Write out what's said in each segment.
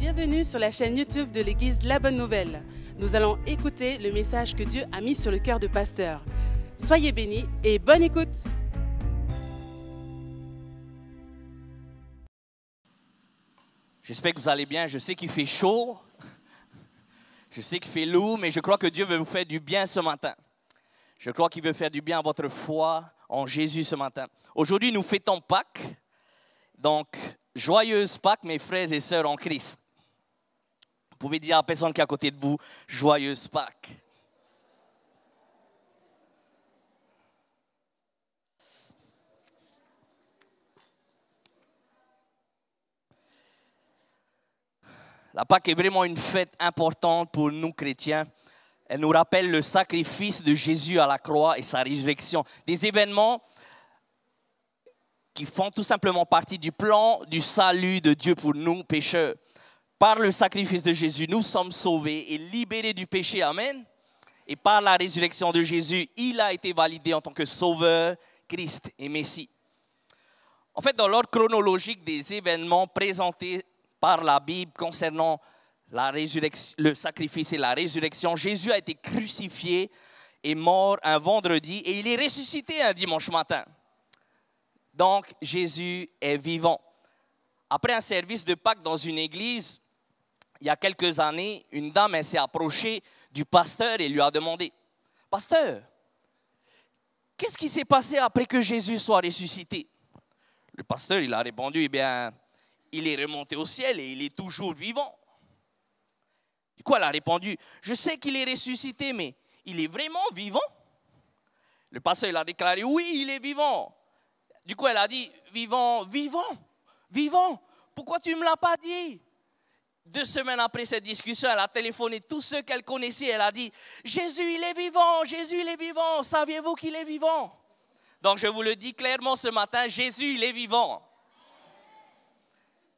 Bienvenue sur la chaîne YouTube de l'église La Bonne Nouvelle. Nous allons écouter le message que Dieu a mis sur le cœur de pasteur. Soyez bénis et bonne écoute. J'espère que vous allez bien. Je sais qu'il fait chaud, je sais qu'il fait lourd, mais je crois que Dieu veut vous faire du bien ce matin. Je crois qu'il veut faire du bien à votre foi en Jésus ce matin. Aujourd'hui, nous fêtons Pâques. Donc, joyeuse Pâques, mes frères et sœurs en Christ. Vous pouvez dire à la personne qui est à côté de vous, joyeuse Pâques. La Pâques est vraiment une fête importante pour nous chrétiens. Elle nous rappelle le sacrifice de Jésus à la croix et sa résurrection. Des événements qui font tout simplement partie du plan du salut de Dieu pour nous, pécheurs. Par le sacrifice de Jésus, nous sommes sauvés et libérés du péché. Amen. Et par la résurrection de Jésus, il a été validé en tant que sauveur, Christ et Messie. En fait, dans l'ordre chronologique des événements présentés par la Bible concernant la résurrection, le sacrifice et la résurrection, Jésus a été crucifié et mort un vendredi et il est ressuscité un dimanche matin. Donc, Jésus est vivant. Après un service de Pâques dans une église, il y a quelques années, une dame s'est approchée du pasteur et lui a demandé « Pasteur, qu'est-ce qui s'est passé après que Jésus soit ressuscité ?» Le pasteur, il a répondu « Eh bien, il est remonté au ciel et il est toujours vivant. » Du coup, elle a répondu « Je sais qu'il est ressuscité, mais il est vraiment vivant ?» Le pasteur, il a déclaré « Oui, il est vivant. » Du coup, elle a dit « Vivant, vivant, vivant, pourquoi tu ne me l'as pas dit ?» 2 semaines après cette discussion, elle a téléphoné tous ceux qu'elle connaissait. Elle a dit « Jésus, il est vivant, Jésus, il est vivant. Saviez-vous qu'il est vivant ?» Donc, je vous le dis clairement ce matin, Jésus, il est vivant.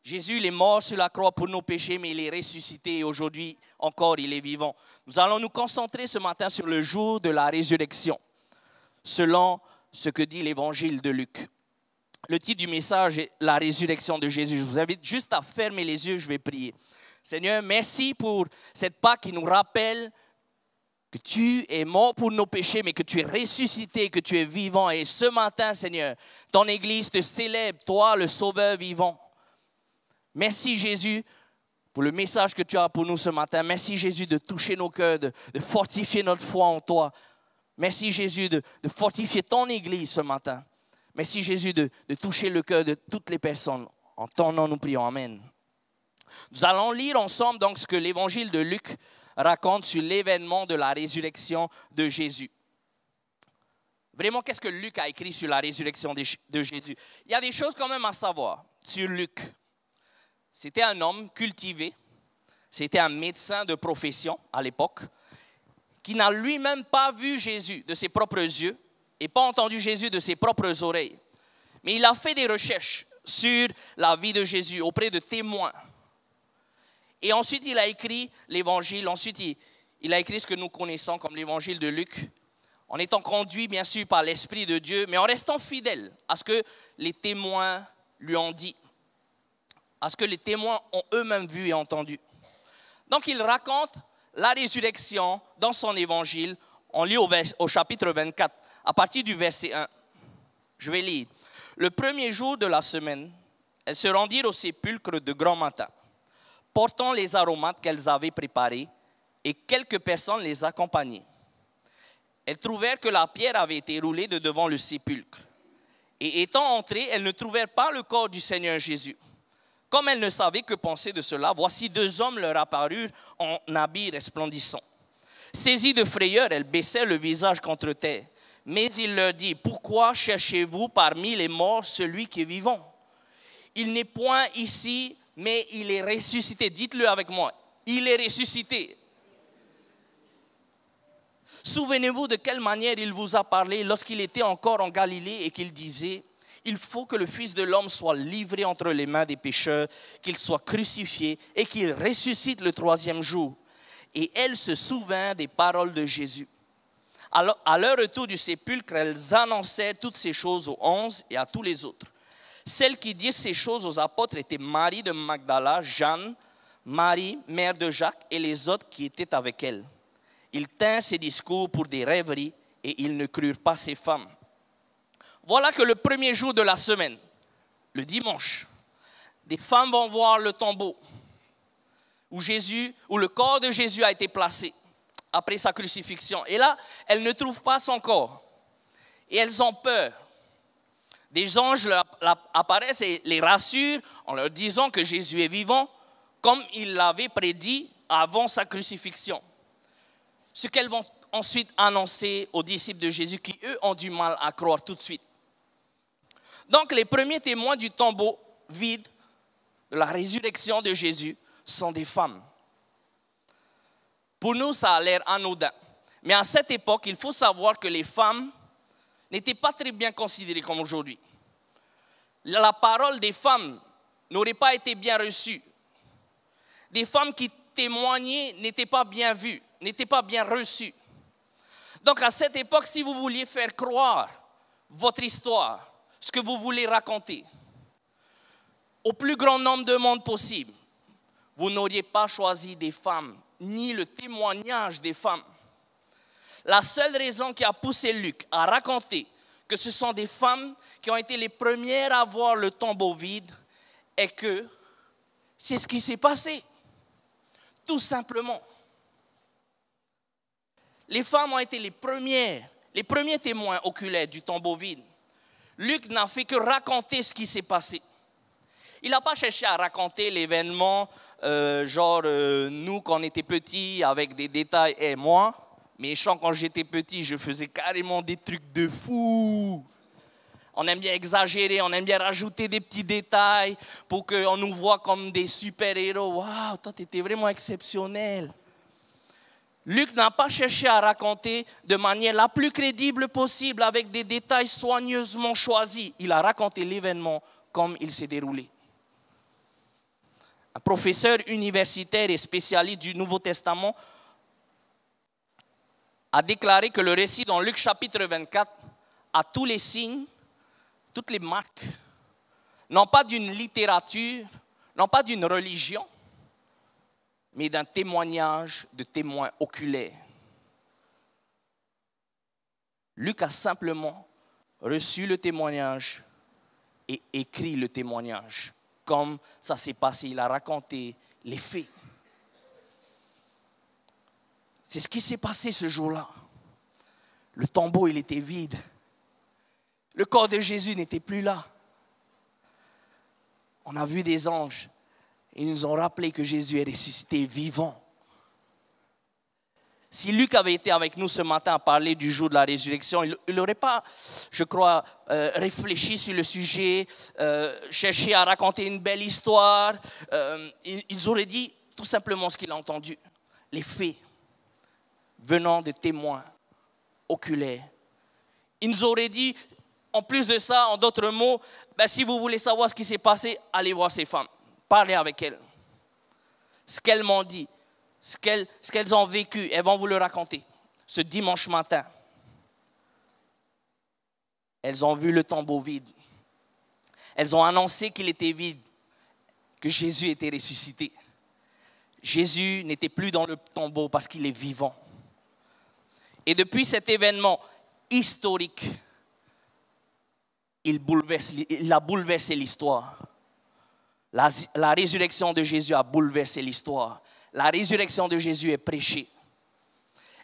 Jésus, il est mort sur la croix pour nos péchés, mais il est ressuscité et aujourd'hui encore, il est vivant. Nous allons nous concentrer ce matin sur le jour de la résurrection, selon ce que dit l'évangile de Luc. Le titre du message est « La résurrection de Jésus ». Je vous invite juste à fermer les yeux, je vais prier. Seigneur, merci pour cette Pâque qui nous rappelle que tu es mort pour nos péchés, mais que tu es ressuscité, que tu es vivant. Et ce matin, Seigneur, ton Église te célèbre, toi, le Sauveur vivant. Merci, Jésus, pour le message que tu as pour nous ce matin. Merci, Jésus, de toucher nos cœurs, de fortifier notre foi en toi. Merci, Jésus, de fortifier ton Église ce matin. Merci, Jésus, de toucher le cœur de toutes les personnes. En ton nom, nous prions. Amen. Nous allons lire ensemble donc ce que l'évangile de Luc raconte sur l'événement de la résurrection de Jésus. Vraiment, qu'est-ce que Luc a écrit sur la résurrection de Jésus? Il y a des choses quand même à savoir sur Luc. C'était un homme cultivé, c'était un médecin de profession à l'époque, qui n'a lui-même pas vu Jésus de ses propres yeux et pas entendu Jésus de ses propres oreilles. Mais il a fait des recherches sur la vie de Jésus auprès de témoins. Et ensuite, il a écrit l'évangile. Ensuite, il a écrit ce que nous connaissons comme l'évangile de Luc, en étant conduit, bien sûr, par l'Esprit de Dieu, mais en restant fidèle à ce que les témoins lui ont dit, à ce que les témoins ont eux-mêmes vu et entendu. Donc, il raconte la résurrection dans son évangile. On lit au chapitre 24, à partir du verset 1. Je vais lire. Le premier jour de la semaine, elles se rendirent au sépulcre de grand matin, portant les aromates qu'elles avaient préparés, et quelques personnes les accompagnaient. Elles trouvèrent que la pierre avait été roulée de devant le sépulcre. Et étant entrées, elles ne trouvèrent pas le corps du Seigneur Jésus. Comme elles ne savaient que penser de cela, voici 2 hommes leur apparurent en habits resplendissants. Saisies de frayeur, elles baissèrent le visage contre terre. Mais il leur dit, « Pourquoi cherchez-vous parmi les morts celui qui est vivant? Il n'est point ici, mais il est ressuscité. » Dites-le avec moi, « Il est ressuscité. » Souvenez-vous de quelle manière il vous a parlé lorsqu'il était encore en Galilée et qu'il disait, « Il faut que le Fils de l'homme soit livré entre les mains des pécheurs, qu'il soit crucifié et qu'il ressuscite le 3e jour. » Et elles se souvinrent des paroles de Jésus. Alors, à leur retour du sépulcre, elles annoncèrent toutes ces choses aux 11 et à tous les autres. Celles qui dirent ces choses aux apôtres étaient Marie de Magdala, Jeanne, Marie, mère de Jacques, et les autres qui étaient avec elle. Ils tinrent ces discours pour des rêveries et ils ne crurent pas ces femmes. Voilà que le premier jour de la semaine, le dimanche, des femmes vont voir le tombeau où le corps de Jésus a été placé après sa crucifixion. Et là, elles ne trouvent pas son corps. Et elles ont peur. Des anges apparaissent et les rassurent en leur disant que Jésus est vivant, comme il l'avait prédit avant sa crucifixion. Ce qu'elles vont ensuite annoncer aux disciples de Jésus qui, eux, ont du mal à croire tout de suite. Donc, les premiers témoins du tombeau vide, de la résurrection de Jésus, sont des femmes. Pour nous, ça a l'air anodin. Mais à cette époque, il faut savoir que les femmes n'étaient pas très bien considérées comme aujourd'hui. La parole des femmes n'aurait pas été bien reçue. Des femmes qui témoignaient n'étaient pas bien vues, n'étaient pas bien reçues. Donc à cette époque, si vous vouliez faire croire votre histoire, ce que vous voulez raconter, au plus grand nombre de monde possible, vous n'auriez pas choisi des femmes, ni le témoignage des femmes. La seule raison qui a poussé Luc à raconter que ce sont des femmes qui ont été les premières à voir le tombeau vide est que c'est ce qui s'est passé. Tout simplement. Les femmes ont été les premiers témoins oculaires du tombeau vide. Luc n'a fait que raconter ce qui s'est passé. Il n'a pas cherché à raconter l'événement, nous quand on était petits, avec des détails, et moi, méchant quand j'étais petit, je faisais carrément des trucs de fou. On aime bien exagérer, on aime bien rajouter des petits détails pour qu'on nous voit comme des super-héros. Waouh, toi, tu étais vraiment exceptionnel. Luc n'a pas cherché à raconter de manière la plus crédible possible, avec des détails soigneusement choisis. Il a raconté l'événement comme il s'est déroulé. Un professeur universitaire et spécialiste du Nouveau Testament a déclaré que le récit dans Luc chapitre 24 a tous les signes, toutes les marques, non pas d'une littérature, non pas d'une religion, mais d'un témoignage de témoins oculaires. Luc a simplement reçu le témoignage et écrit le témoignage. Comme ça s'est passé, il a raconté les faits. C'est ce qui s'est passé ce jour-là. Le tombeau, il était vide. Le corps de Jésus n'était plus là. On a vu des anges. Ils nous ont rappelé que Jésus est ressuscité vivant. Si Luc avait été avec nous ce matin à parler du jour de la résurrection, il n'aurait pas, je crois, réfléchi sur le sujet, cherché à raconter une belle histoire. Ils auraient dit tout simplement ce qu'il a entendu. Les faits venant de témoins oculaires. Il nous aurait dit, en plus de ça, en d'autres mots, si vous voulez savoir ce qui s'est passé, allez voir ces femmes, parlez avec elles. Ce qu'elles m'ont dit, ce qu'elles ont vécu, elles vont vous le raconter. Ce dimanche matin, elles ont vu le tombeau vide. Elles ont annoncé qu'il était vide, que Jésus était ressuscité. Jésus n'était plus dans le tombeau parce qu'il est vivant. Et depuis cet événement historique, il a bouleversé l'histoire. La résurrection de Jésus a bouleversé l'histoire. La résurrection de Jésus est prêchée.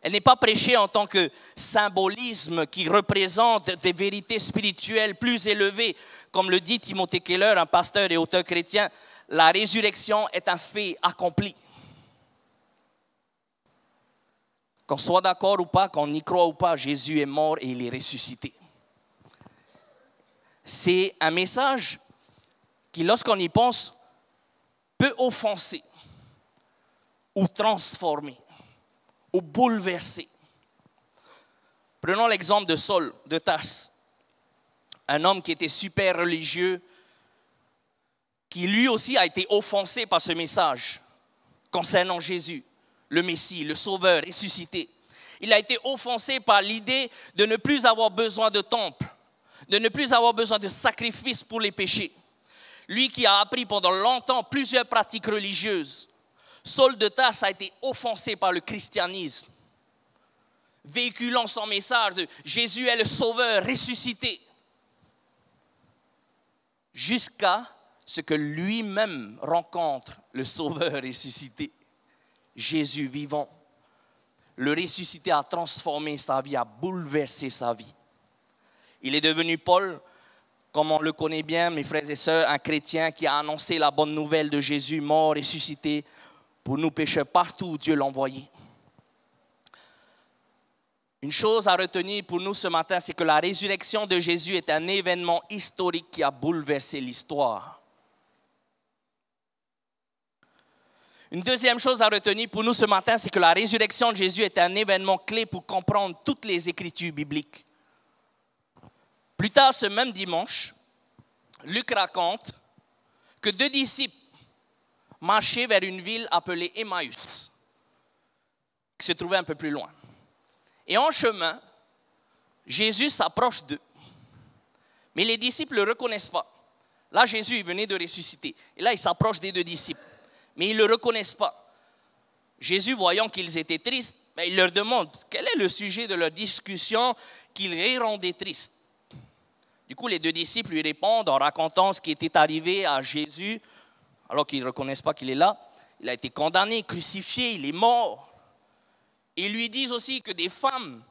Elle n'est pas prêchée en tant que symbolisme qui représente des vérités spirituelles plus élevées. Comme le dit Timothée Keller, un pasteur et auteur chrétien, la résurrection est un fait accompli. Qu'on soit d'accord ou pas, qu'on y croit ou pas, Jésus est mort et il est ressuscité. C'est un message qui, lorsqu'on y pense, peut offenser ou transformer ou bouleverser. Prenons l'exemple de Saul de Tarse, un homme qui était super religieux, qui lui aussi a été offensé par ce message concernant Jésus, le Messie, le Sauveur ressuscité. Il a été offensé par l'idée de ne plus avoir besoin de temple, de ne plus avoir besoin de sacrifices pour les péchés. Lui qui a appris pendant longtemps plusieurs pratiques religieuses, Saul de Tarse a été offensé par le christianisme, véhiculant son message de Jésus est le sauveur ressuscité, jusqu'à ce que lui-même rencontre le sauveur ressuscité, Jésus vivant. Le ressuscité a transformé sa vie, a bouleversé sa vie. Il est devenu Paul, comme on le connaît bien, mes frères et sœurs, un chrétien qui a annoncé la bonne nouvelle de Jésus mort, ressuscité, pour nous pécheurs partout où Dieu l'a envoyé. Une chose à retenir pour nous ce matin, c'est que la résurrection de Jésus est un événement historique qui a bouleversé l'histoire. Une deuxième chose à retenir pour nous ce matin, c'est que la résurrection de Jésus est un événement clé pour comprendre toutes les Écritures bibliques. Plus tard, ce même dimanche, Luc raconte que 2 disciples marchaient vers une ville appelée Emmaüs, qui se trouvait un peu plus loin. Et en chemin, Jésus s'approche d'eux. Mais les disciples ne le reconnaissent pas. Là, Jésus il venait de ressusciter. Et là, il s'approche des 2 disciples. Mais ils ne le reconnaissent pas. Jésus, voyant qu'ils étaient tristes, il leur demande quel est le sujet de leur discussion qui les rendait tristes. Du coup, les 2 disciples lui répondent en racontant ce qui était arrivé à Jésus, alors qu'ils ne reconnaissent pas qu'il est là. Il a été condamné, crucifié, il est mort. Ils lui disent aussi que des femmes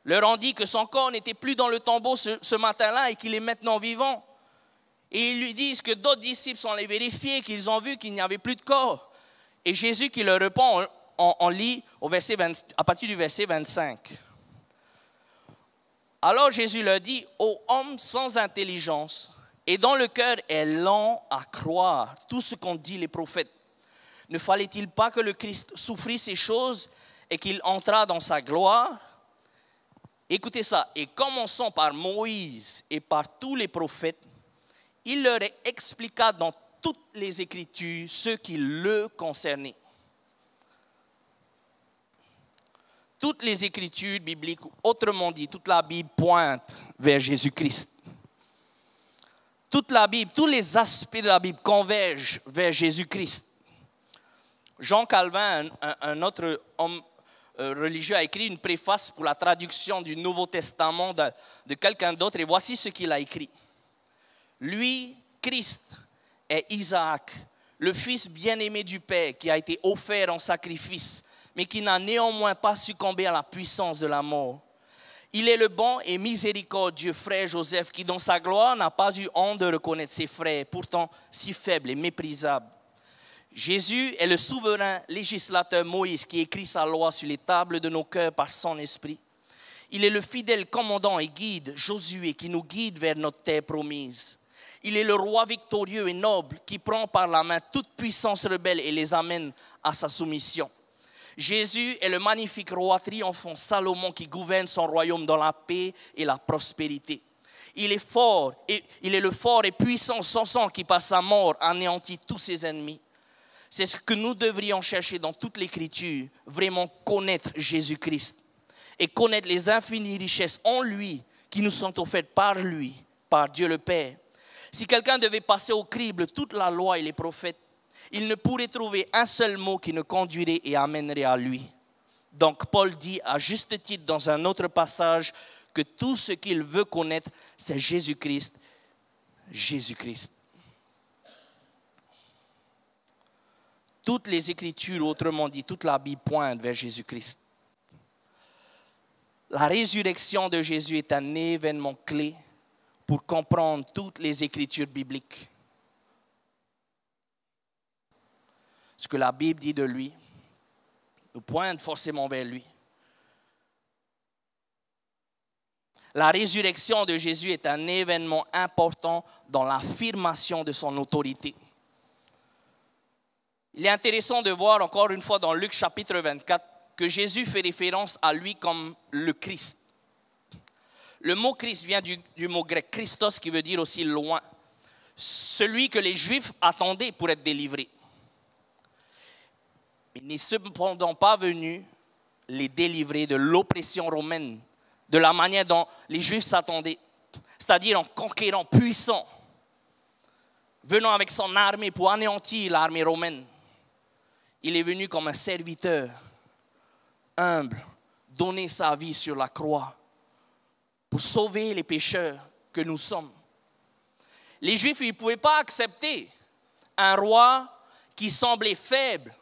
leur ont dit que son corps n'était plus dans le tombeau ce matin-là et qu'il est maintenant vivant. Et ils lui disent que d'autres disciples sont allés vérifier, qu'ils ont vu qu'il n'y avait plus de corps. Et Jésus qui leur répond, on lit à partir du verset 25. Alors Jésus leur dit, ô homme sans intelligence, et dont le cœur est lent à croire tout ce qu'ont dit les prophètes, ne fallait-il pas que le Christ souffrit ces choses et qu'il entrât dans sa gloire? Écoutez ça, et commençons par Moïse et par tous les prophètes, il leur expliqua dans toutes les Écritures ce qui le concernait. Toutes les Écritures bibliques, autrement dit, toute la Bible pointe vers Jésus-Christ. Toute la Bible, tous les aspects de la Bible convergent vers Jésus-Christ. Jean Calvin, un autre homme religieux, a écrit une préface pour la traduction du Nouveau Testament de quelqu'un d'autre, et voici ce qu'il a écrit. Lui, Christ, est Isaac, le fils bien-aimé du Père qui a été offert en sacrifice, mais qui n'a néanmoins pas succombé à la puissance de la mort. Il est le bon et miséricordieux frère Joseph qui, dans sa gloire, n'a pas eu honte de reconnaître ses frères, pourtant si faibles et méprisables. Jésus est le souverain législateur Moïse qui écrit sa loi sur les tables de nos cœurs par son esprit. Il est le fidèle commandant et guide Josué qui nous guide vers notre terre promise. Il est le roi victorieux et noble qui prend par la main toute puissance rebelle et les amène à sa soumission. Jésus est le magnifique roi triomphant Salomon qui gouverne son royaume dans la paix et la prospérité. Il est fort et il est le fort et puissant Samson qui par sa mort anéantit tous ses ennemis. C'est ce que nous devrions chercher dans toute l'Écriture, vraiment connaître Jésus-Christ et connaître les infinies richesses en lui qui nous sont offertes par lui, par Dieu le Père. Si quelqu'un devait passer au crible toute la loi et les prophètes, il ne pourrait trouver un seul mot qui ne conduirait et amènerait à lui. Donc Paul dit à juste titre dans un autre passage que tout ce qu'il veut connaître, c'est Jésus-Christ. Jésus-Christ. Toutes les Écritures, autrement dit, toute la Bible pointe vers Jésus-Christ. La résurrection de Jésus est un événement clé pour comprendre toutes les Écritures bibliques. Ce que la Bible dit de lui nous pointe forcément vers lui. La résurrection de Jésus est un événement important dans l'affirmation de son autorité. Il est intéressant de voir encore une fois dans Luc chapitre 24 que Jésus fait référence à lui comme le Christ. Le mot Christ vient du mot grec Christos qui veut dire aussi loin. Celui que les Juifs attendaient pour être délivrés. Il n'est cependant pas venu les délivrer de l'oppression romaine, de la manière dont les Juifs s'attendaient, c'est-à-dire en conquérant puissant, venant avec son armée pour anéantir l'armée romaine. il est venu comme un serviteur humble, donner sa vie sur la croix pour sauver les pécheurs que nous sommes. Les Juifs, ils ne pouvaient pas accepter un roi qui semblait faible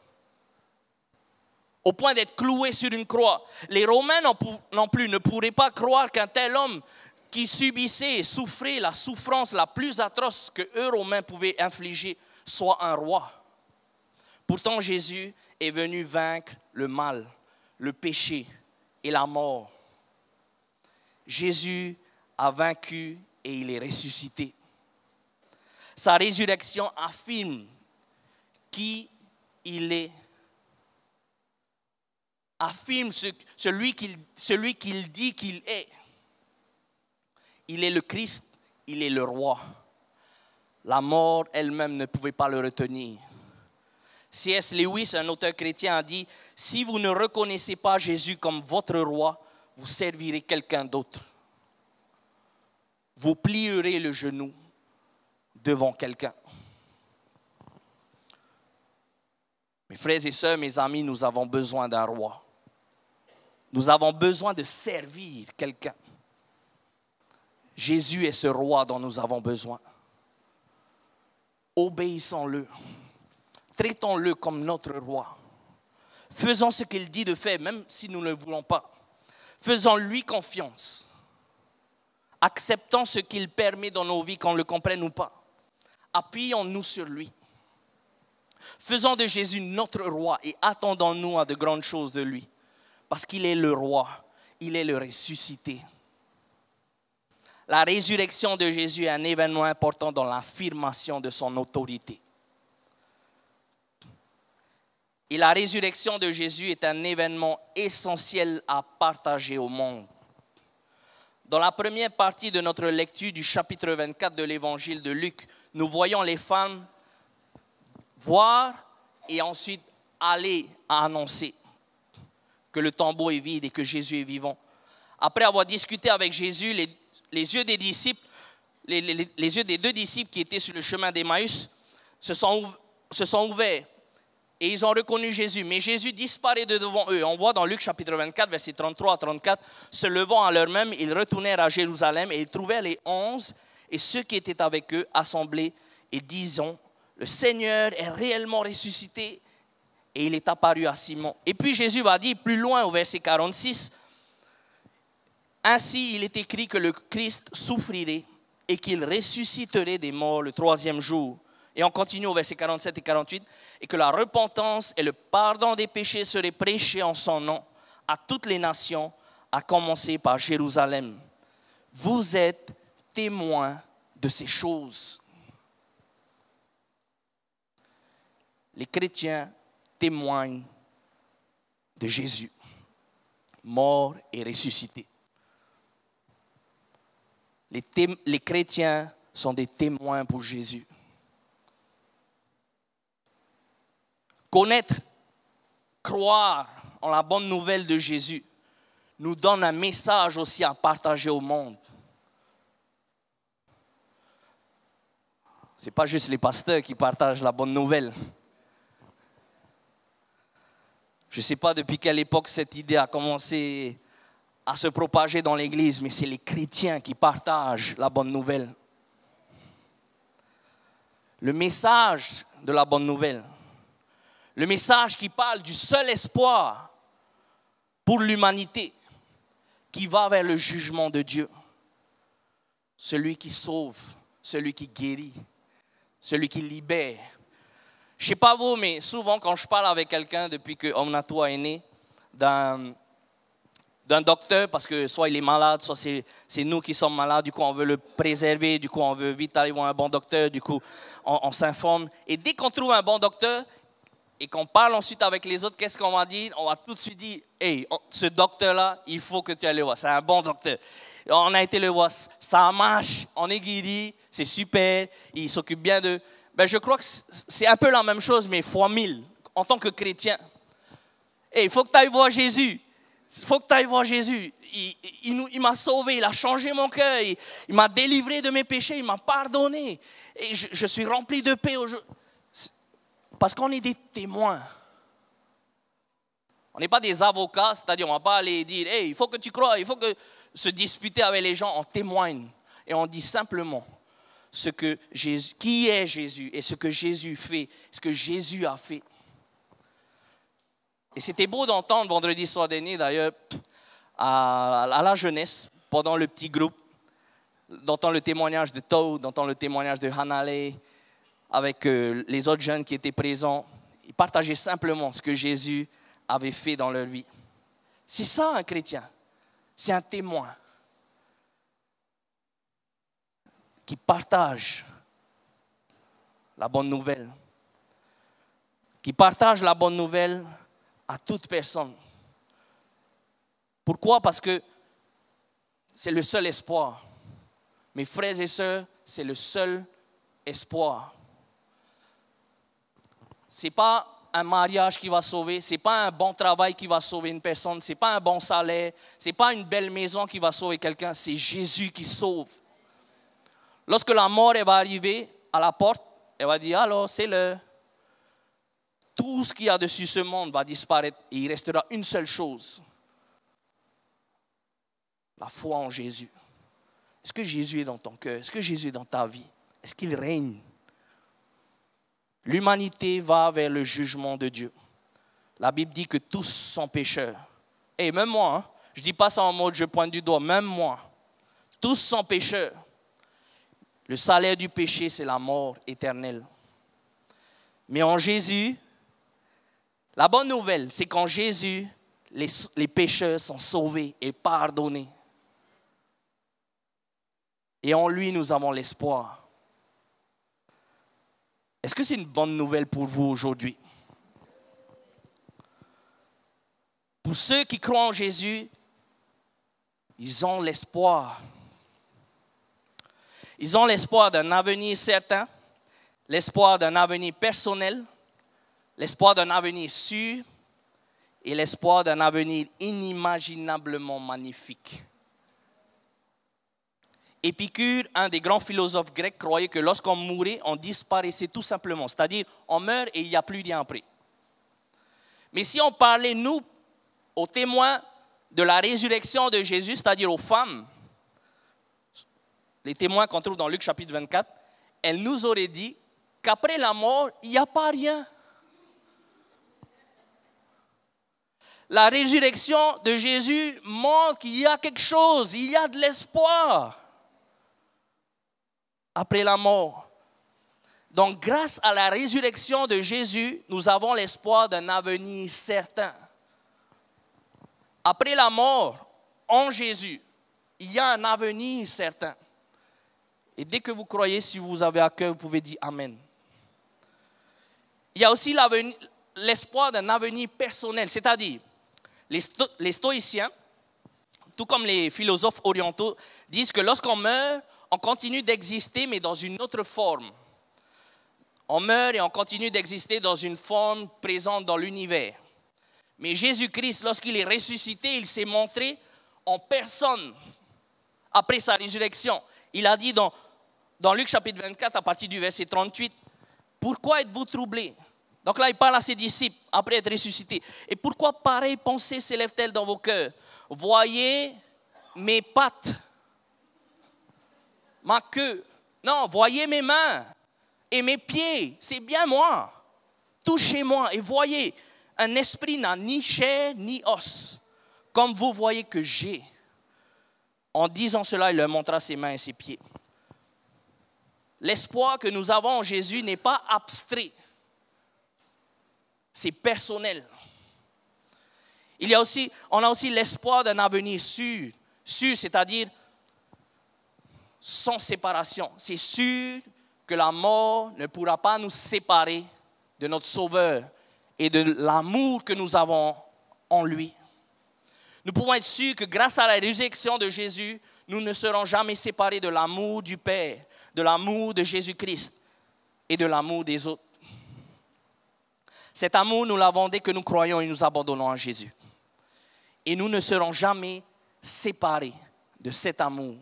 au point d'être cloué sur une croix. Les Romains non plus ne pourraient pas croire qu'un tel homme qui subissait et souffrait la souffrance la plus atroce que eux, Romains, pouvaient infliger, soit un roi. Pourtant, Jésus est venu vaincre le mal, le péché et la mort. Jésus a vaincu et il est ressuscité. Sa résurrection affirme qui il est, affirme celui qu'il dit qu'il est. Il est le Christ, il est le roi. La mort elle-même ne pouvait pas le retenir. C.S. Lewis, un auteur chrétien, a dit « Si vous ne reconnaissez pas Jésus comme votre roi, vous servirez quelqu'un d'autre. Vous plierez le genou devant quelqu'un. » Mes frères et sœurs, mes amis, nous avons besoin d'un roi. Nous avons besoin de servir quelqu'un. Jésus est ce roi dont nous avons besoin. Obéissons-le. Traitons-le comme notre roi. Faisons ce qu'il dit de faire, même si nous ne le voulons pas. Faisons-lui confiance. Acceptons ce qu'il permet dans nos vies, qu'on le comprenne ou pas. Appuyons-nous sur lui. Faisons de Jésus notre roi et attendons-nous à de grandes choses de lui. Parce qu'il est le roi, il est le ressuscité. La résurrection de Jésus est un événement important dans l'affirmation de son autorité. Et la résurrection de Jésus est un événement essentiel à partager au monde. Dans la première partie de notre lecture du chapitre 24 de l'évangile de Luc, nous voyons les femmes voir et ensuite aller à annoncer que le tombeau est vide et que Jésus est vivant. Après avoir discuté avec Jésus, les yeux des disciples, les yeux des deux disciples qui étaient sur le chemin d'Emmaüs se sont ouverts et ils ont reconnu Jésus. Mais Jésus disparaît de devant eux. On voit dans Luc chapitre 24, versets 33 à 34, se levant à l'heure même, ils retournèrent à Jérusalem et ils trouvèrent les 11 et ceux qui étaient avec eux assemblés et disant, le Seigneur est réellement ressuscité et il est apparu à Simon. Et puis Jésus va dire plus loin au verset 46, ainsi il est écrit que le Christ souffrirait et qu'il ressusciterait des morts le troisième jour. Et on continue au verset 47 et 48, et que la repentance et le pardon des péchés seraient prêchés en son nom à toutes les nations, à commencer par Jérusalem. Vous êtes témoins de ces choses. Les chrétiens témoignent de Jésus, mort et ressuscité. Les chrétiens sont des témoins pour Jésus. Connaître, croire en la bonne nouvelle de Jésus nous donne un message aussi à partager au monde. Ce n'est pas juste les pasteurs qui partagent la bonne nouvelle. Je ne sais pas depuis quelle époque cette idée a commencé à se propager dans l'Église, mais c'est les chrétiens qui partagent la bonne nouvelle. Le message de la bonne nouvelle, le message qui parle du seul espoir pour l'humanité qui va vers le jugement de Dieu. Celui qui sauve, celui qui guérit, celui qui libère. Je ne sais pas vous, mais souvent quand je parle avec quelqu'un depuis que Omnatua est né, d'un docteur, parce que soit il est malade, soit c'est nous qui sommes malades, du coup on veut le préserver, du coup on veut vite aller voir un bon docteur, du coup on s'informe. Et dès qu'on trouve un bon docteur et qu'on parle ensuite avec les autres, qu'est-ce qu'on va dire? On va tout de suite dire, hey, ce docteur-là, il faut que tu ailles le voir, c'est un bon docteur. On a été le voir, ça marche, on est guéri, c'est super, il s'occupe bien de... Ben, je crois que c'est un peu la même chose, mais fois 1000, en tant que chrétien. Hey, il faut que tu ailles voir Jésus. Il faut que tu ailles voir Jésus. Il m'a sauvé, il a changé mon cœur, il m'a délivré de mes péchés, il m'a pardonné. Et je suis rempli de paix aujourd'hui. Parce qu'on est des témoins. On n'est pas des avocats, c'est-à-dire on ne va pas aller dire hey, il faut que tu crois, il faut que se disputer avec les gens. On témoigne et on dit simplement qui est Jésus et ce que Jésus fait, ce que Jésus a fait. Et c'était beau d'entendre vendredi soir dernier d'ailleurs à la jeunesse, pendant le petit groupe, d'entendre le témoignage de Toad, d'entendre le témoignage de Hanale, avec les autres jeunes qui étaient présents. Ils partageaient simplement ce que Jésus avait fait dans leur vie. C'est ça un chrétien, c'est un témoin qui partage la bonne nouvelle, qui partage la bonne nouvelle à toute personne. Pourquoi? Parce que c'est le seul espoir. Mes frères et sœurs, c'est le seul espoir. Ce n'est pas un mariage qui va sauver, ce n'est pas un bon travail qui va sauver une personne, ce n'est pas un bon salaire, ce n'est pas une belle maison qui va sauver quelqu'un, c'est Jésus qui sauve. Lorsque la mort elle va arriver à la porte, elle va dire, alors c'est l'heure. Tout ce qu'il y a dessus ce monde va disparaître et il restera une seule chose. La foi en Jésus. Est-ce que Jésus est dans ton cœur? Est-ce que Jésus est dans ta vie? Est-ce qu'il règne? L'humanité va vers le jugement de Dieu. La Bible dit que tous sont pécheurs. Et même moi, hein, je ne dis pas ça en mode je pointe du doigt, même moi. Tous sont pécheurs. Le salaire du péché, c'est la mort éternelle. Mais en Jésus, la bonne nouvelle, c'est qu'en Jésus, les pécheurs sont sauvés et pardonnés. Et en lui, nous avons l'espoir. Est-ce que c'est une bonne nouvelle pour vous aujourd'hui? Pour ceux qui croient en Jésus, ils ont l'espoir. Ils ont l'espoir d'un avenir certain, l'espoir d'un avenir personnel, l'espoir d'un avenir sûr et l'espoir d'un avenir inimaginablement magnifique. Épicure, un des grands philosophes grecs, croyait que lorsqu'on mourait, on disparaissait tout simplement. C'est-à-dire, on meurt et il n'y a plus rien après. Mais si on parlait, nous, aux témoins de la résurrection de Jésus, c'est-à-dire aux femmes, les témoins qu'on trouve dans Luc chapitre 24, elles nous auraient dit qu'après la mort, il n'y a pas rien. La résurrection de Jésus montre qu'il y a quelque chose, il y a de l'espoir après la mort. Donc, grâce à la résurrection de Jésus, nous avons l'espoir d'un avenir certain. Après la mort, en Jésus, il y a un avenir certain. Et dès que vous croyez, si vous avez à cœur, vous pouvez dire Amen. Il y a aussi l'espoir d'un avenir personnel, c'est-à-dire les stoïciens, tout comme les philosophes orientaux, disent que lorsqu'on meurt, on continue d'exister, mais dans une autre forme. On meurt et on continue d'exister dans une forme présente dans l'univers. Mais Jésus-Christ, lorsqu'il est ressuscité, il s'est montré en personne après sa résurrection. Il a dit dans Luc chapitre 24, à partir du verset 38, « Pourquoi êtes-vous troublés ?» Donc là, il parle à ses disciples après être ressuscité. « Et pourquoi pareille pensée s'élève-t-elle dans vos cœurs? Voyez mes pattes, ma queue. Non, voyez mes mains et mes pieds. C'est bien moi. Touchez-moi et voyez. Un esprit n'a ni chair ni os, comme vous voyez que j'ai. » En disant cela, il leur montra ses mains et ses pieds. L'espoir que nous avons en Jésus n'est pas abstrait. C'est personnel. On a aussi l'espoir d'un avenir sûr. Sûr, c'est-à-dire sans séparation. C'est sûr que la mort ne pourra pas nous séparer de notre Sauveur et de l'amour que nous avons en lui. Nous pouvons être sûrs que grâce à la résurrection de Jésus, nous ne serons jamais séparés de l'amour du Père, de l'amour de Jésus-Christ et de l'amour des autres. Cet amour, nous l'avons dès que nous croyons et nous abandonnons à Jésus. Et nous ne serons jamais séparés de cet amour.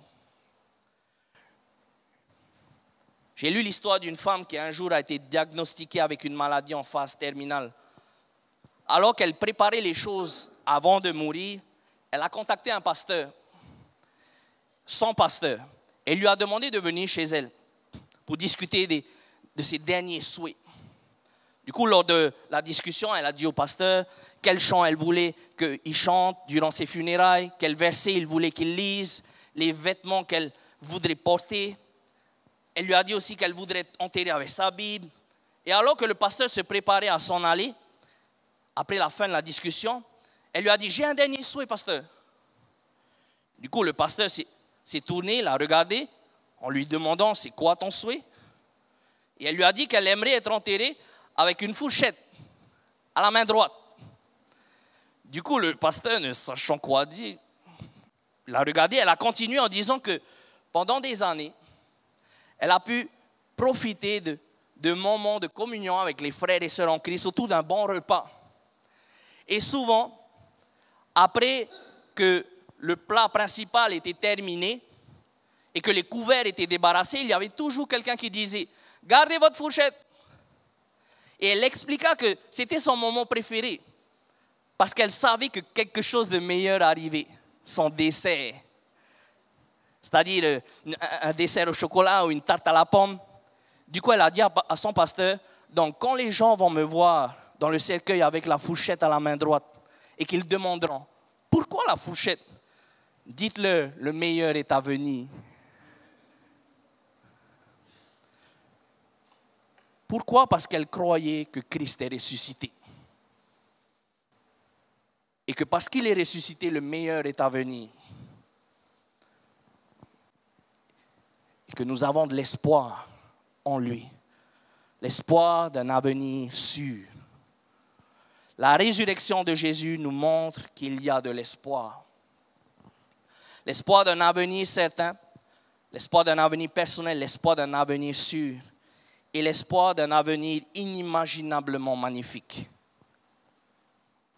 J'ai lu l'histoire d'une femme qui un jour a été diagnostiquée avec une maladie en phase terminale alors qu'elle préparait les choses avant de mourir, elle a contacté un pasteur, son pasteur, et lui a demandé de venir chez elle pour discuter de ses derniers souhaits. Du coup, lors de la discussion, elle a dit au pasteur quel chant elle voulait qu'il chante durant ses funérailles, quel verset il voulait qu'il lise, les vêtements qu'elle voudrait porter. Elle lui a dit aussi qu'elle voudrait être enterrée avec sa Bible. Et alors que le pasteur se préparait à s'en aller, après la fin de la discussion, elle lui a dit « J'ai un dernier souhait, pasteur. » Du coup, le pasteur s'est tourné, l'a regardé, en lui demandant « C'est quoi ton souhait ?» Et elle lui a dit qu'elle aimerait être enterrée avec une fourchette à la main droite. Du coup, le pasteur, ne sachant quoi dire, l'a regardée. Elle a continué en disant que pendant des années, elle a pu profiter de moments de communion avec les frères et sœurs en Christ autour d'un bon repas. Et souvent, après que le plat principal était terminé et que les couverts étaient débarrassés, il y avait toujours quelqu'un qui disait « Gardez votre fourchette ». Et elle expliqua que c'était son moment préféré parce qu'elle savait que quelque chose de meilleur arrivait, son dessert. C'est-à-dire un dessert au chocolat ou une tarte à la pomme. Du coup, elle a dit à son pasteur, donc quand les gens vont me voir dans le cercueil avec la fourchette à la main droite et qu'ils demanderont, pourquoi la fourchette? Dites-le, le meilleur est à venir. Pourquoi? Parce qu'elle croyait que Christ est ressuscité. Et que parce qu'il est ressuscité, le meilleur est à venir. Et que nous avons de l'espoir en lui. L'espoir d'un avenir sûr. La résurrection de Jésus nous montre qu'il y a de l'espoir. L'espoir d'un avenir certain, l'espoir d'un avenir personnel, l'espoir d'un avenir sûr. Et l'espoir d'un avenir inimaginablement magnifique.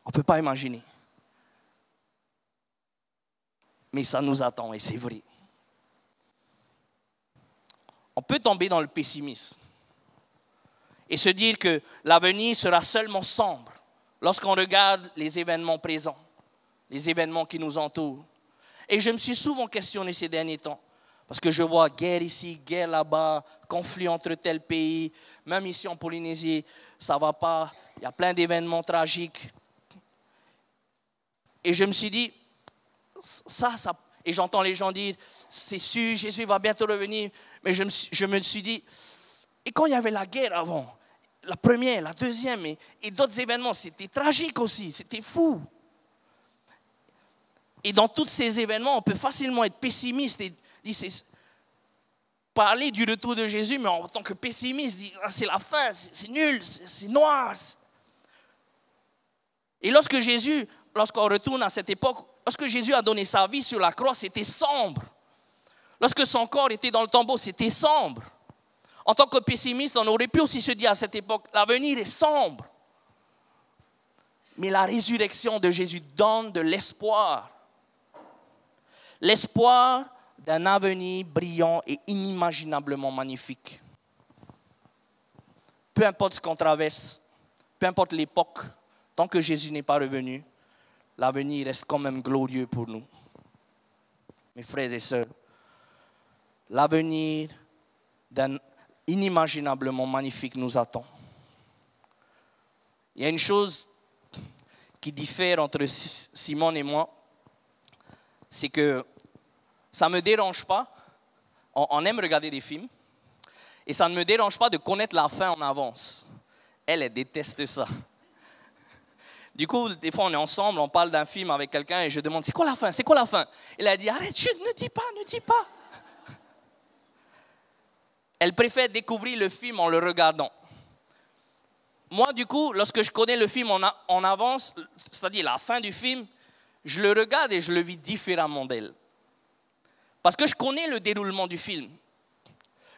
On ne peut pas imaginer. Mais ça nous attend et c'est vrai. On peut tomber dans le pessimisme et se dire que l'avenir sera seulement sombre lorsqu'on regarde les événements présents, les événements qui nous entourent. Et je me suis souvent questionné ces derniers temps. Parce que je vois guerre ici, guerre là-bas, conflit entre tel pays. Même ici en Polynésie, ça ne va pas. Il y a plein d'événements tragiques. Et je me suis dit, et j'entends les gens dire, c'est sûr, Jésus va bientôt revenir. Mais je me suis dit, et quand il y avait la guerre avant, la première, la deuxième, et d'autres événements, c'était tragique aussi, c'était fou. Et dans tous ces événements, on peut facilement être pessimiste et parler du retour de Jésus, mais en tant que pessimiste, dire c'est la fin, c'est nul, c'est noir. Et lorsqu'on retourne à cette époque, lorsque Jésus a donné sa vie sur la croix, c'était sombre. Lorsque son corps était dans le tombeau, c'était sombre. En tant que pessimiste, on aurait pu aussi se dire à cette époque, l'avenir est sombre. Mais la résurrection de Jésus donne de l'espoir. L'espoir d'un avenir brillant et inimaginablement magnifique. Peu importe ce qu'on traverse, peu importe l'époque, tant que Jésus n'est pas revenu, l'avenir reste quand même glorieux pour nous. Mes frères et sœurs, l'avenir d'un inimaginablement magnifique nous attend. Il y a une chose qui diffère entre Simone et moi, c'est que ça ne me dérange pas, on aime regarder des films, et ça ne me dérange pas de connaître la fin en avance. Elle déteste ça. Du coup, des fois on est ensemble, on parle d'un film avec quelqu'un et je demande, c'est quoi la fin? C'est quoi la fin? Elle a dit, arrête, chut, ne dis pas. Elle préfère découvrir le film en le regardant. Moi, du coup, lorsque je connais le film en avance, c'est-à-dire la fin du film, je le regarde et je le vis différemment d'elle. Parce que je connais le déroulement du film.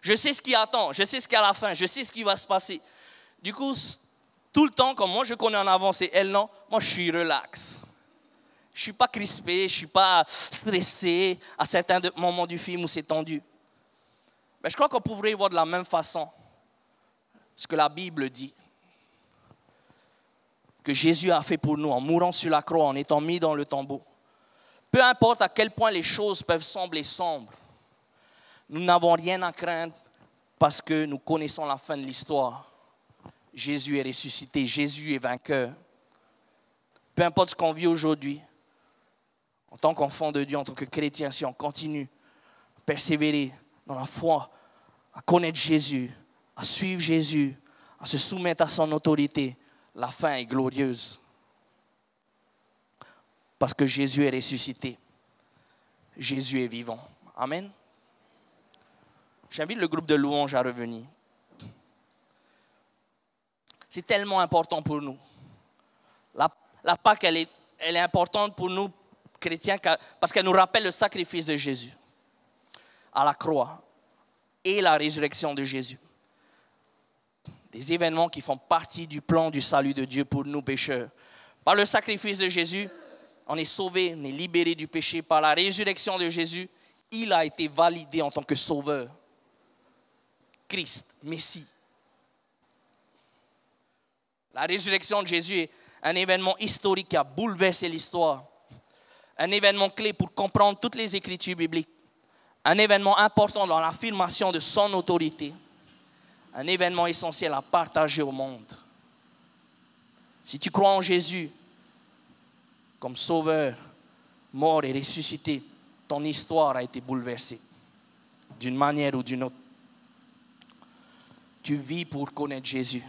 Je sais ce qui attend, je sais ce qu'il y a à la fin, je sais ce qui va se passer. Du coup, tout le temps, comme moi je connais en avance et elle non, moi je suis relax. Je ne suis pas crispé, je ne suis pas stressé à certains moments du film où c'est tendu. Mais je crois qu'on pourrait voir de la même façon ce que la Bible dit. que Jésus a fait pour nous en mourant sur la croix, en étant mis dans le tombeau. Peu importe à quel point les choses peuvent sembler sombres, nous n'avons rien à craindre parce que nous connaissons la fin de l'histoire. Jésus est ressuscité, Jésus est vainqueur. Peu importe ce qu'on vit aujourd'hui, en tant qu'enfant de Dieu, en tant que chrétien, si on continue à persévérer dans la foi, à connaître Jésus, à suivre Jésus, à se soumettre à son autorité, la fin est glorieuse. Parce que Jésus est ressuscité. Jésus est vivant. Amen. J'invite le groupe de louanges à revenir. C'est tellement important pour nous. La Pâque, elle est importante pour nous, chrétiens, parce qu'elle nous rappelle le sacrifice de Jésus à la croix et la résurrection de Jésus. Des événements qui font partie du plan du salut de Dieu pour nous pécheurs. Par le sacrifice de Jésus, on est sauvé, on est libéré du péché. Par la résurrection de Jésus, il a été validé en tant que sauveur. Christ, Messie. La résurrection de Jésus est un événement historique qui a bouleversé l'histoire. Un événement clé pour comprendre toutes les écritures bibliques. Un événement important dans l'affirmation de son autorité. Un événement essentiel à partager au monde. Si tu crois en Jésus comme sauveur, mort et ressuscité, ton histoire a été bouleversée d'une manière ou d'une autre. Tu vis pour connaître Jésus.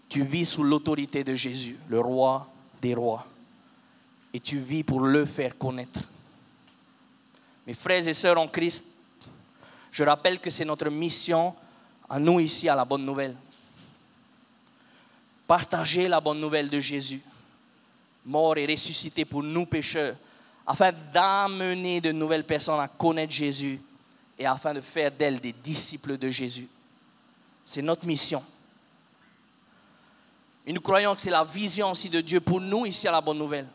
Tu vis sous l'autorité de Jésus, le roi des rois. Et tu vis pour le faire connaître. Mes frères et sœurs en Christ, je rappelle que c'est notre mission à nous ici à la Bonne Nouvelle. Partager la bonne nouvelle de Jésus, mort et ressuscité pour nous pécheurs, afin d'amener de nouvelles personnes à connaître Jésus et afin de faire d'elles des disciples de Jésus. C'est notre mission. Et nous croyons que c'est la vision aussi de Dieu pour nous ici à la Bonne Nouvelle.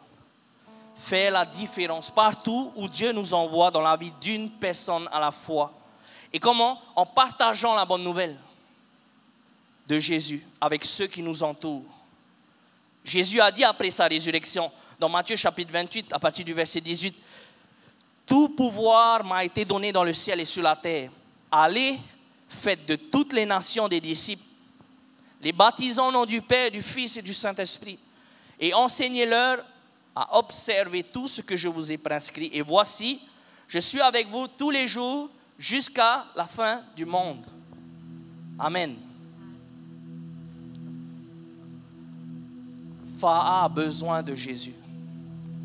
Faire la différence partout où Dieu nous envoie dans la vie d'une personne à la fois. Et comment? En partageant la bonne nouvelle de Jésus avec ceux qui nous entourent. Jésus a dit après sa résurrection, dans Matthieu chapitre 28, à partir du verset 18, « Tout pouvoir m'a été donné dans le ciel et sur la terre. Allez, faites de toutes les nations des disciples, les baptisant au nom du Père, du Fils et du Saint-Esprit, et enseignez-leur à observer tout ce que je vous ai prescrit. Et voici, je suis avec vous tous les jours jusqu'à la fin du monde. » Amen. Fa'a a besoin de Jésus.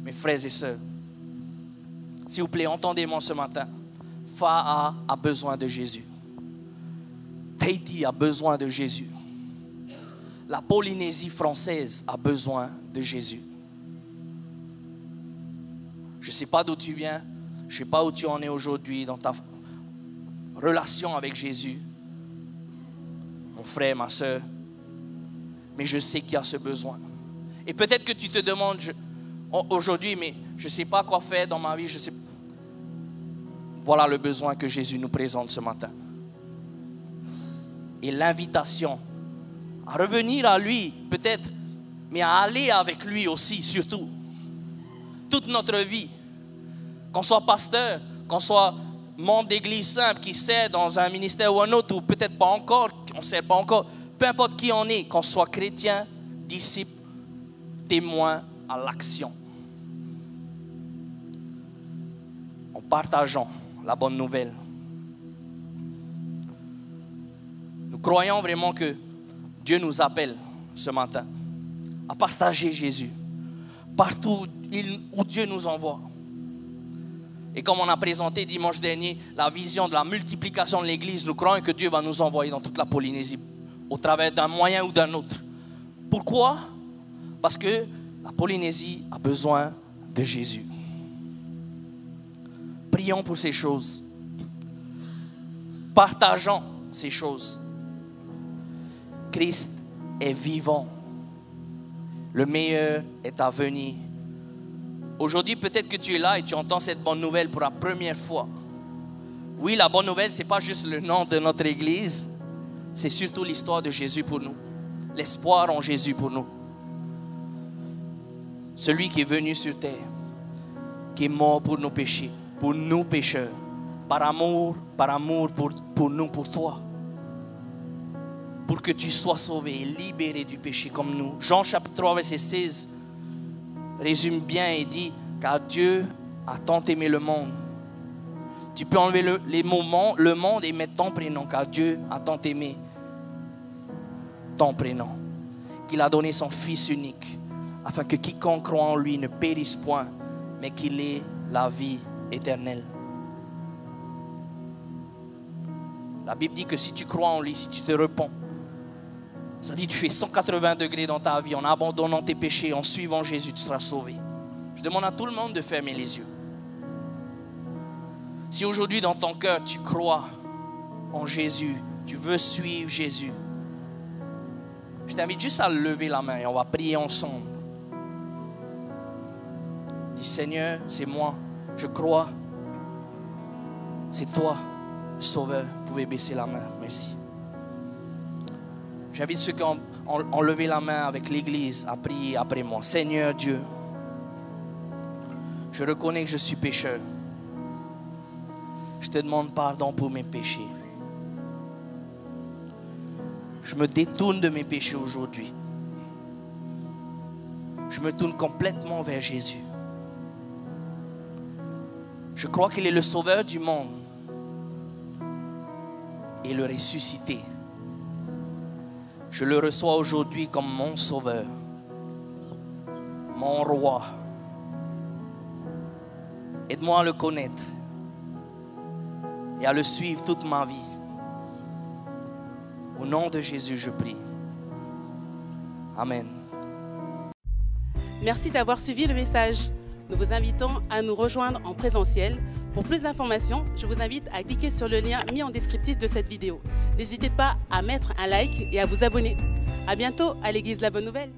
Mes frères et sœurs, s'il vous plaît, entendez-moi ce matin. Fa'a a besoin de Jésus. Tahiti a besoin de Jésus. La Polynésie française a besoin de Jésus. Je ne sais pas d'où tu viens, je ne sais pas où tu en es aujourd'hui dans ta relation avec Jésus, mon frère, ma soeur, mais je sais qu'il y a ce besoin. Et peut-être que tu te demandes aujourd'hui, mais je ne sais pas quoi faire dans ma vie, je sais. Voilà le besoin que Jésus nous présente ce matin. Et l'invitation à revenir à lui, peut-être, mais à aller avec lui aussi, surtout. Toute notre vie, qu'on soit pasteur, qu'on soit membre d'église simple qui sert dans un ministère ou un autre, ou peut-être pas encore, on ne sert pas encore, peu importe qui on est, qu'on soit chrétien, disciple, témoin à l'action. En partageant la bonne nouvelle. Nous croyons vraiment que Dieu nous appelle ce matin à partager Jésus partout où Dieu nous envoie. Et comme on a présenté dimanche dernier la vision de la multiplication de l'Église, nous croyons que Dieu va nous envoyer dans toute la Polynésie au travers d'un moyen ou d'un autre. Pourquoi? Parce que la Polynésie a besoin de Jésus. Prions pour ces choses. Partageons ces choses. Christ est vivant. Le meilleur est à venir. Aujourd'hui, peut-être que tu es là et tu entends cette bonne nouvelle pour la première fois. Oui, la bonne nouvelle, ce n'est pas juste le nom de notre église. C'est surtout l'histoire de Jésus pour nous. L'espoir en Jésus pour nous. celui qui est venu sur terre, qui est mort pour nos péchés, pour nous pécheurs, par amour pour nous, pour toi, pour que tu sois sauvé et libéré du péché comme nous. Jean chapitre 3 verset 16 résume bien et dit, car Dieu a tant aimé le monde. Tu peux enlever le monde et mettre ton prénom, car Dieu a tant aimé ton prénom, qu'il a donné son Fils unique, afin que quiconque croit en lui ne périsse point, mais qu'il ait la vie éternelle. La Bible dit que si tu crois en lui, si tu te repens, ça dit que tu fais 180 degrés dans ta vie en abandonnant tes péchés, en suivant Jésus, tu seras sauvé. Je demande à tout le monde de fermer les yeux. Si aujourd'hui dans ton cœur tu crois en Jésus, tu veux suivre Jésus, je t'invite juste à lever la main et on va prier ensemble. Dis Seigneur, c'est moi, je crois, c'est toi le Sauveur. Vous pouvez baisser la main, merci. J'invite ceux qui ont levé la main avec l'Église à prier après moi. Seigneur Dieu, je reconnais que je suis pécheur. Je te demande pardon pour mes péchés. Je me détourne de mes péchés aujourd'hui. Je me tourne complètement vers Jésus. Je crois qu'il est le Sauveur du monde et le ressuscité. Je le reçois aujourd'hui comme mon Sauveur, mon Roi. Aide-moi à le connaître et à le suivre toute ma vie. Au nom de Jésus, je prie. Amen. Merci d'avoir suivi le message. Nous vous invitons à nous rejoindre en présentiel. Pour plus d'informations, je vous invite à cliquer sur le lien mis en descriptif de cette vidéo. N'hésitez pas à mettre un like et à vous abonner. À bientôt à l'Église La Bonne Nouvelle.